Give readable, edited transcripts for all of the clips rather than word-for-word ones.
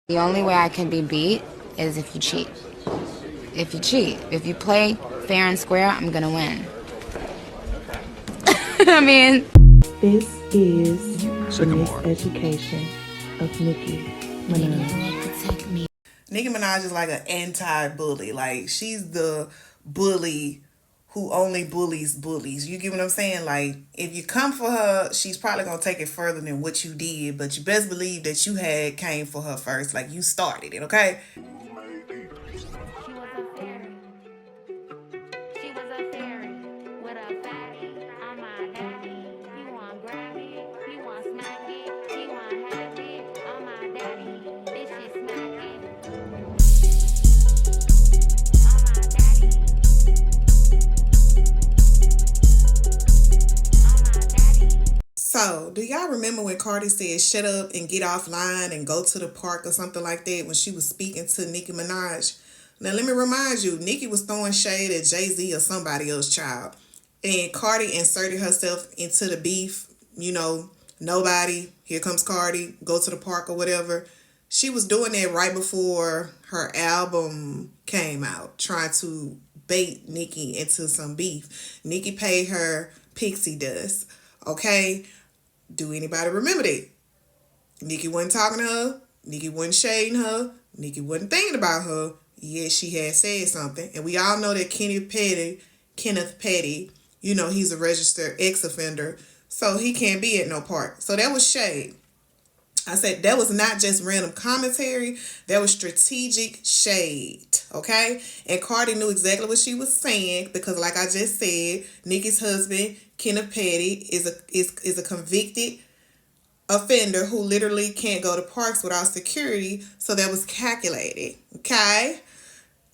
The only way I can be beat is if you cheat. If you cheat. If you play fair and square, I'm gonna win. I mean... This is the Miseducation of Nicki Minaj. Nicki Minaj is like an anti-bully. Like, she's the bully who only bullies bullies. You get what I'm saying? Like, if you come for her, she's probably gonna take it further than what you did, but you best believe that you had came for her first. Like, you started it, okay? So, do y'all remember when Cardi said shut up and get offline and go to the park or something like that when she was speaking to Nicki Minaj? Now, let me remind you, Nicki was throwing shade at Jay-Z or somebody else, child. And Cardi inserted herself into the beef. You know, nobody, here comes Cardi, go to the park or whatever. She was doing that right before her album came out, trying to bait Nicki into some beef. Nicki paid her pixie dust, okay? Do anybody remember that? Nicki wasn't talking to her. Nicki wasn't shading her. Nicki wasn't thinking about her. Yes, she had said something. And we all know that Kenneth Petty, you know, he's a registered ex-offender. So he can't be at no park. So that was shade. I said that was not just random commentary. That was strategic shade, okay? And Cardi knew exactly what she was saying because, like I just said, Nicki's husband, Kenneth Petty, is a convicted offender who literally can't go to parks without security. So that was calculated, okay?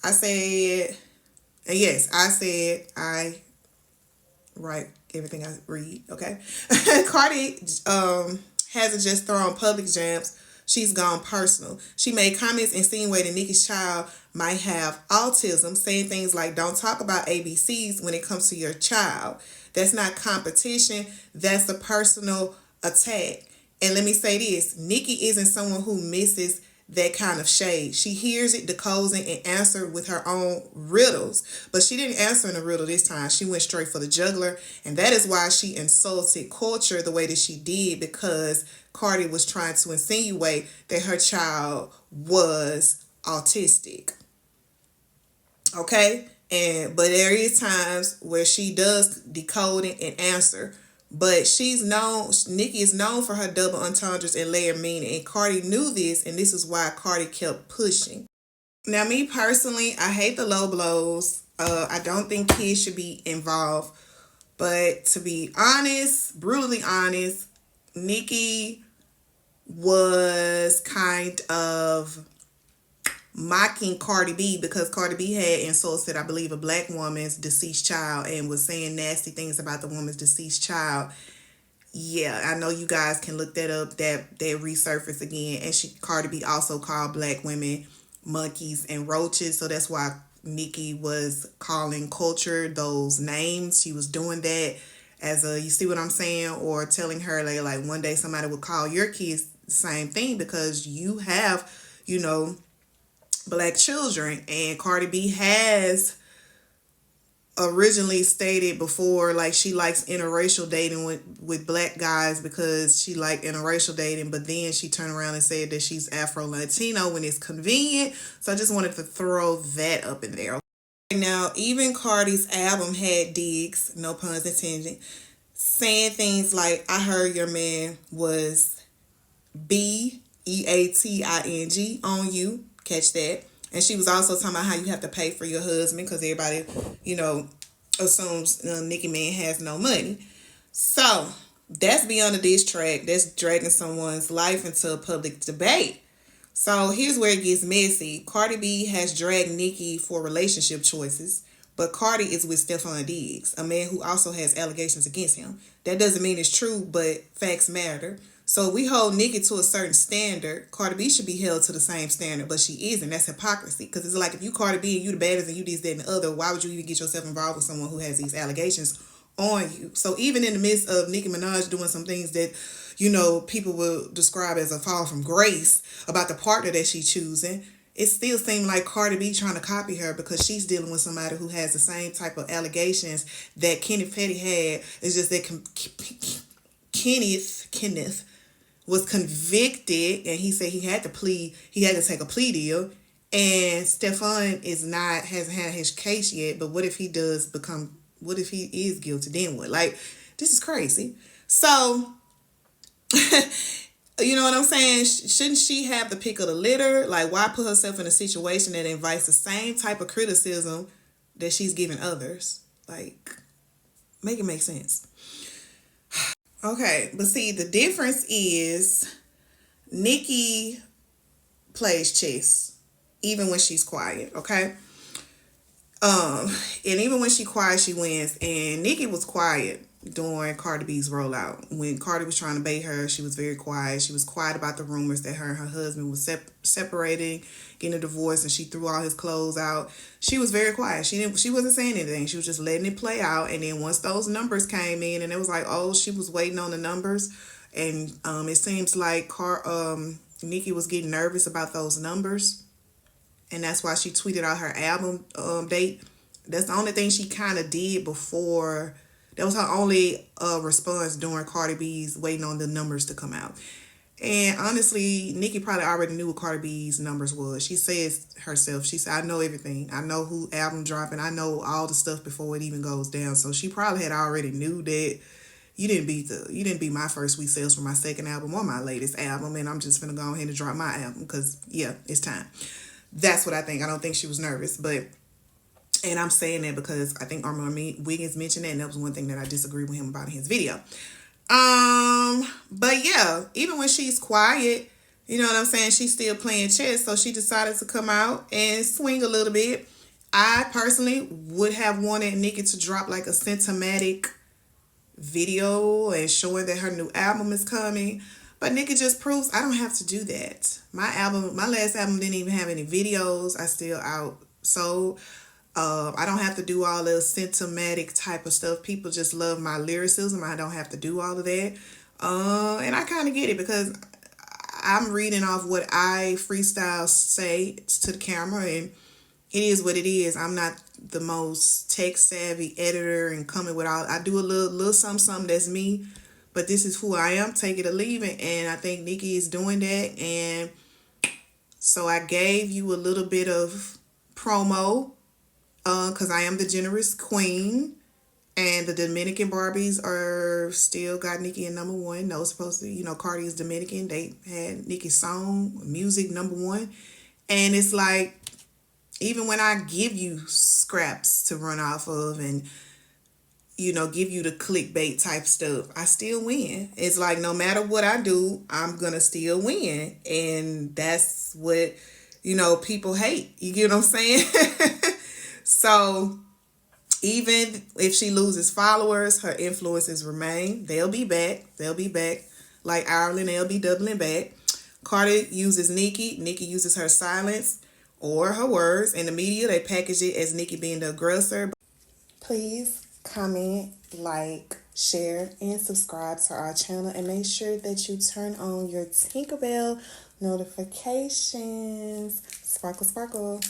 I said, and yes, I write everything I read, okay? Cardi hasn't just thrown public jabs. She's gone personal. She made comments insinuating Nicki's child might have autism, saying things like, don't talk about ABCs when it comes to your child. That's not competition. That's a personal attack. And let me say this, Nicki isn't someone who misses that kind of shade. She hears it, decodes it, and answers with her own riddles. But she didn't answer in a riddle this time. She went straight for the juggler. And that is why she insulted culture the way that she did, because Cardi was trying to insinuate that her child was autistic. Okay? But there is times where she does decode it and answer. But Nicki is known for her double entendres and layered meaning. And Cardi knew this, and this is why Cardi kept pushing. Now, me personally, I hate the low blows. I don't think kids should be involved. But to be honest, brutally honest, Nicki was kind of mocking Cardi B because Cardi B had insulted, I believe, a black woman's deceased child and was saying nasty things about the woman's deceased child. Yeah, I know you guys can look that up. That resurfaced again. And Cardi B also called black women monkeys and roaches. So that's why Nicki was calling culture those names. She was doing that as a, you see what I'm saying? Or telling her like one day somebody would call your kids the same thing because you have, you know, black children. And Cardi B has originally stated before, like, she likes interracial dating with black guys because she liked interracial dating, but then she turned around and said that she's Afro-Latino when it's convenient. So I just wanted to throw that up in there. Now, even Cardi's album had digs, no puns intended, saying things like, I heard your man was BEATING on you. Catch that. And she was also talking about how you have to pay for your husband because everybody, you know, assumes Nicki Man has no money. So that's beyond a diss track. That's dragging someone's life into a public debate. So here's where it gets messy. Cardi B has dragged Nicki for relationship choices, but Cardi is with Stephon Diggs, a man who also has allegations against him. That doesn't mean it's true, but facts matter. So we hold Nicki to a certain standard. Cardi B should be held to the same standard, but she isn't. That's hypocrisy. Because it's like, if you Cardi B and you the baddest and you this, that, and the other, why would you even get yourself involved with someone who has these allegations on you? So even in the midst of Nicki Minaj doing some things that, you know, people will describe as a fall from grace about the partner that she's choosing, it still seemed like Cardi B trying to copy her because she's dealing with somebody who has the same type of allegations that Kenneth Petty had. It's just that Kenneth was convicted, and he said he had to take a plea deal. And Stefan hasn't had his case yet, but what if he is guilty, then what? Like, this is crazy. So, you know what I'm saying? Shouldn't she have the pick of the litter? Like, why put herself in a situation that invites the same type of criticism that she's giving others? Like, make it make sense. Okay, but see, the difference is Nicki plays chess even when she's quiet, okay? And even when she's quiet, she wins. And Nicki was quiet during Cardi B's rollout. When Cardi was trying to bait her, she was very quiet. She was quiet about the rumors that her and her husband was separating, getting a divorce, and she threw all his clothes out. She was very quiet. She wasn't saying anything. She was just letting it play out. And then once those numbers came in, and it was like, oh, she was waiting on the numbers. And it seems like Nicki was getting nervous about those numbers. And that's why she tweeted out her album date. That's the only thing she kind of did before. That was her only response during Cardi B's waiting on the numbers to come out. And honestly, Nicki probably already knew what Cardi B's numbers was. She says herself, she said, I know everything. I know who album dropping. I know all the stuff before it even goes down. So she probably had already knew that you didn't beat my first week sales for my second album or my latest album. And I'm just going to go ahead and drop my album because, yeah, it's time. That's what I think. I don't think she was nervous, and I'm saying that because I think Armon Wiggins mentioned that, and that was one thing that I disagreed with him about in his video. But yeah, even when she's quiet, you know what I'm saying, she's still playing chess, so she decided to come out and swing a little bit. I personally would have wanted Nicki to drop like a cinematic video and showing that her new album is coming. But Nicki just proves I don't have to do that. My last album didn't even have any videos. I still outsold. I don't have to do all the cinematic type of stuff. People just love my lyricism. I don't have to do all of that. And I kind of get it because I'm reading off what I freestyle say to the camera, and it is what it is. I'm not the most tech savvy editor and coming with all. I do a little something that's me. But this is who I am, take it or leave it. And I think Nicki is doing that. And so I gave you a little bit of promo because I am the generous queen. And the Dominican Barbies are still got Nicki in number one. No, supposed to, Cardi is Dominican. They had Nicki's song, music, number one. And it's like, even when I give you scraps to run off of and give you the clickbait type stuff, I still win. It's like, no matter what I do, I'm going to still win. And that's what, people hate. You get what I'm saying? So even if she loses followers, her influences remain. They'll be back. Like Ireland, they'll be doubling back. Cardi uses Nicki. Nicki uses her silence or her words. In the media, they package it as Nicki being the aggressor. Please comment, like, share, and subscribe to our channel, and make sure that you turn on your Tinkerbell notifications. Sparkle, sparkle.